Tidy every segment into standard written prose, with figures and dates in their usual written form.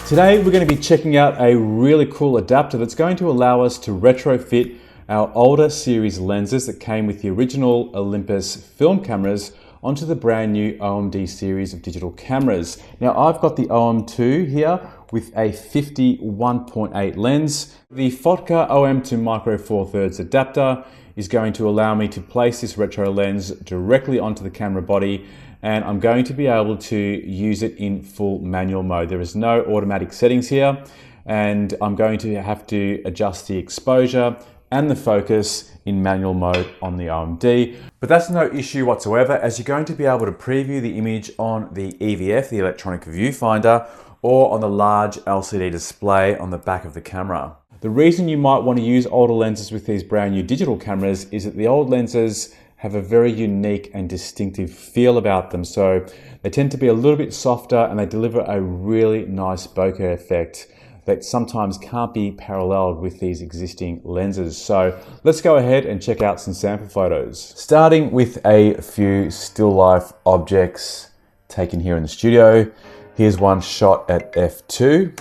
Today we're going to be checking out a really cool adapter that's going to allow us to retrofit our older series lenses that came with the original Olympus film cameras onto the brand new OM-D series of digital cameras. Now I've got the OM2 here with a 50-1.8 lens. The Fotka OM2 Micro Four Thirds adapter is going to allow me to place this retro lens directly onto the camera body, and I'm going to be able to use it in full manual mode. There is no automatic settings here, and I'm going to have to adjust the exposure and the focus in manual mode on the OM-D. But that's no issue whatsoever, as you're going to be able to preview the image on the EVF, the electronic viewfinder, or on the large LCD display on the back of the camera. The reason you might want to use older lenses with these brand new digital cameras is that the old lenses have a very unique and distinctive feel about them. So they tend to be a little bit softer and they deliver a really nice bokeh effect that sometimes can't be paralleled with these existing lenses. So let's go ahead and check out some sample photos. Starting with a few still life objects taken here in the studio. Here's one shot at f2.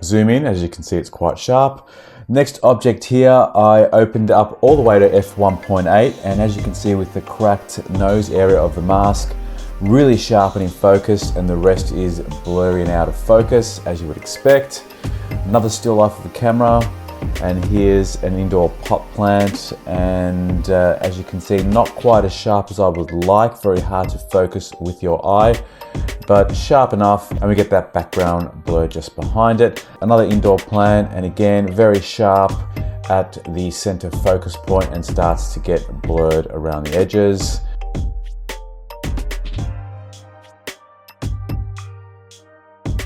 Zoom in, as you can see, it's quite sharp. Next object here, I opened up all the way to f1.8, and as you can see with the cracked nose area of the mask, really sharp and in focus, and the rest is blurry and out of focus, as you would expect. Another still life of the camera, and here's an indoor pot plant, and as you can see, not quite as sharp as I would like, very hard to focus with your eye, but sharp enough, and we get that background blur just behind it. Another indoor plant, and again, very sharp at the center focus point and starts to get blurred around the edges.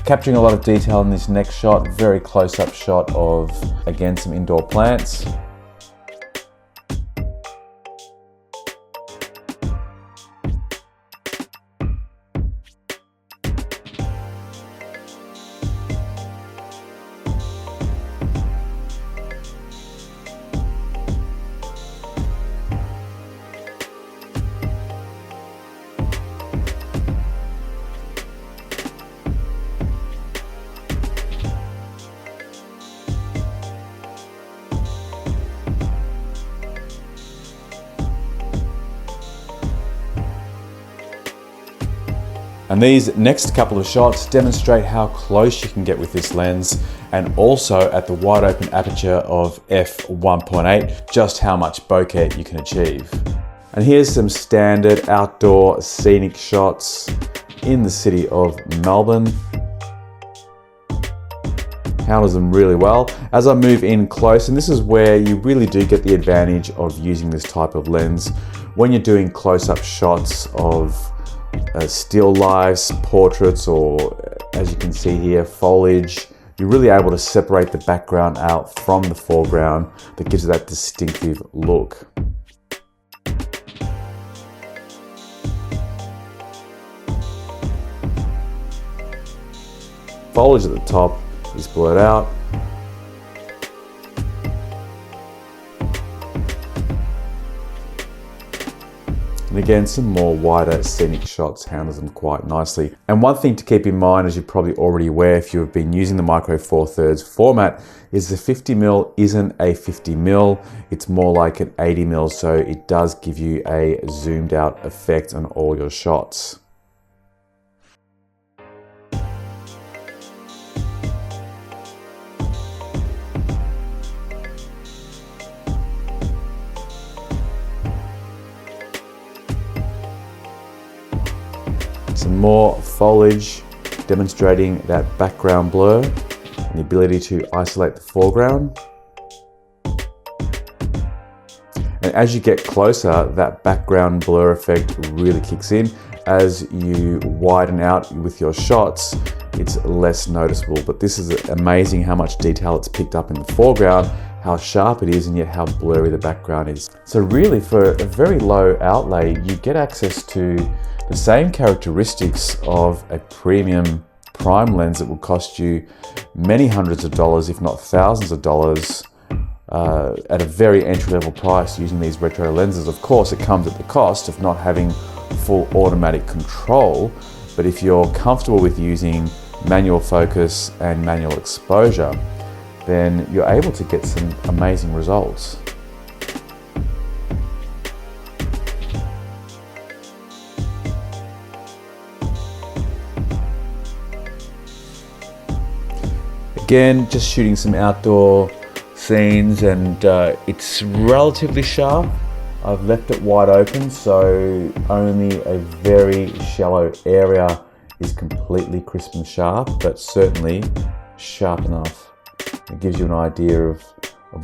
Capturing a lot of detail in this next shot, very close-up shot of, again, some indoor plants. And these next couple of shots demonstrate how close you can get with this lens, and also at the wide open aperture of f1.8, just how much bokeh you can achieve. And here's some standard outdoor scenic shots in the city of Melbourne. Handles them really well. As I move in close, and this is where you really do get the advantage of using this type of lens, when you're doing close-up shots of still lifes, portraits, or as you can see here, foliage, you're really able to separate the background out from the foreground that gives it that distinctive look. Foliage at the top is blurred out. And again, some more wider scenic shots handles them quite nicely. And one thing to keep in mind, as you're probably already aware if you have been using the Micro Four Thirds format, is the 50mm isn't a 50mm, it's more like an 80mm, so it does give you a zoomed out effect on all your shots. Some more foliage demonstrating that background blur and the ability to isolate the foreground. And as you get closer, that background blur effect really kicks in. As you widen out with your shots, it's less noticeable, but this is amazing how much detail it's picked up in the foreground, how sharp it is, and yet how blurry the background is. So really, for a very low outlay, you get access to the same characteristics of a premium prime lens that will cost you many hundreds of dollars, if not thousands of dollars, at a very entry-level price using these retro lenses. Of course, it comes at the cost of not having full automatic control, but if you're comfortable with using manual focus and manual exposure, then you're able to get some amazing results. Again, just shooting some outdoor scenes, and it's relatively sharp. I've left it wide open, so only a very shallow area is completely crisp and sharp, but certainly sharp enough. It gives you an idea of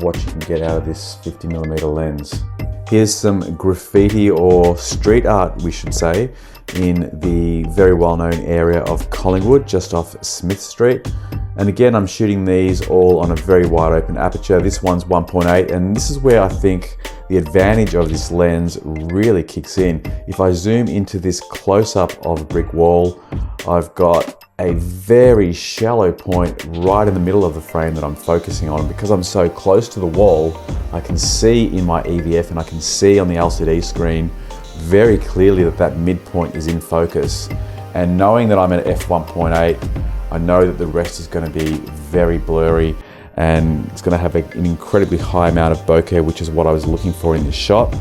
what you can get out of this 50mm lens. Here's some graffiti, or street art we should say, in the very well-known area of Collingwood, just off Smith Street. And again, I'm shooting these all on a very wide open aperture. This one's 1.8, and this is where I think the advantage of this lens really kicks in. If I zoom into this close-up of a brick wall, I've got a very shallow point right in the middle of the frame that I'm focusing on. Because I'm so close to the wall, I can see in my EVF and I can see on the LCD screen very clearly that that midpoint is in focus. And knowing that I'm at f1.8, I know that the rest is going to be very blurry, and it's going to have an incredibly high amount of bokeh, which is what I was looking for in this shot.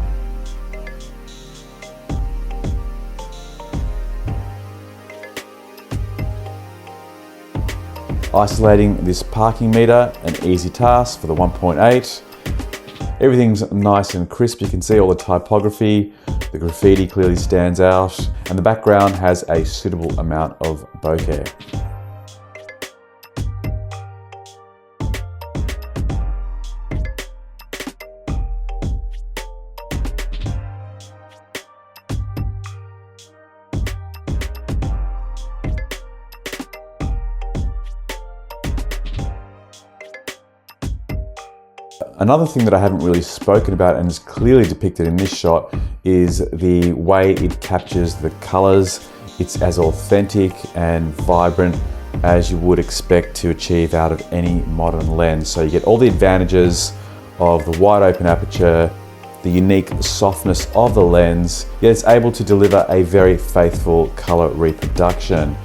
Isolating this parking meter, an easy task for the 1.8. Everything's nice and crisp. You can see all the typography. The graffiti clearly stands out, and the background has a suitable amount of bokeh. Another thing that I haven't really spoken about and is clearly depicted in this shot is the way it captures the colors. It's as authentic and vibrant as you would expect to achieve out of any modern lens. So you get all the advantages of the wide open aperture, the unique softness of the lens, yet it's able to deliver a very faithful color reproduction.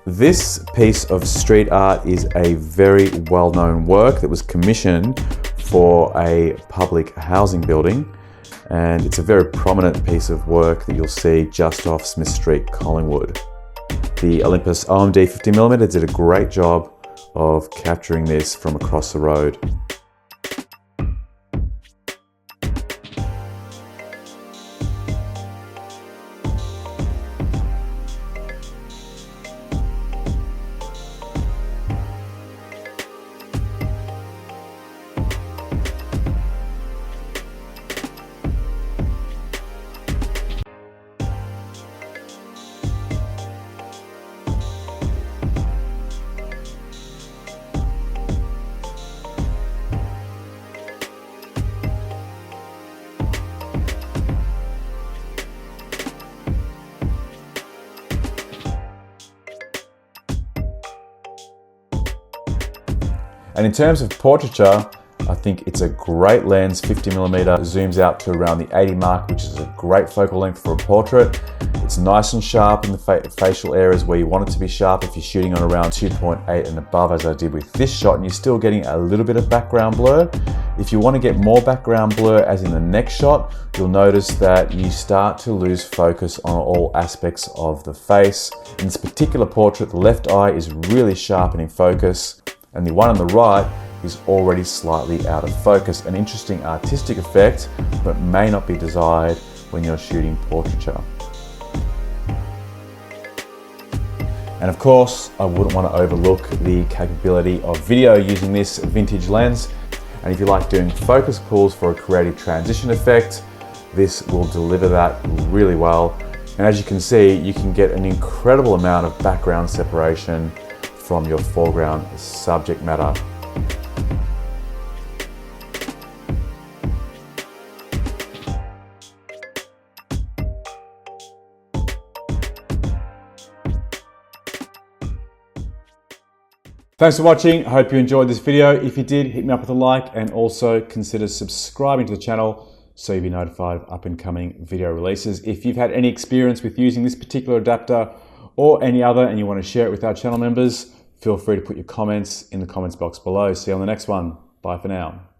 This piece of street art is a very well-known work that was commissioned for a public housing building, and it's a very prominent piece of work that you'll see just off Smith Street, Collingwood. The Olympus OMD 50mm did a great job of capturing this from across the road. And in terms of portraiture, I think it's a great lens. 50mm zooms out to around the 80 mark, which is a great focal length for a portrait. It's nice and sharp in the facial areas where you want it to be sharp if you're shooting on around 2.8 and above, as I did with this shot, and you're still getting a little bit of background blur. If you want to get more background blur, as in the next shot, you'll notice that you start to lose focus on all aspects of the face. In this particular portrait, the left eye is really sharp and in focus, and the one on the right is already slightly out of focus. An interesting artistic effect, but may not be desired when you're shooting portraiture. And of course, I wouldn't want to overlook the capability of video using this vintage lens. And if you like doing focus pulls for a creative transition effect, this will deliver that really well. And as you can see, you can get an incredible amount of background separation from your foreground subject matter. Thanks for watching. I hope you enjoyed this video. If you did, hit me up with a like and also consider subscribing to the channel so you'll be notified of up and coming video releases. If you've had any experience with using this particular adapter or any other and you want to share it with our channel members, feel free to put your comments in the comments box below. See you on the next one. Bye for now.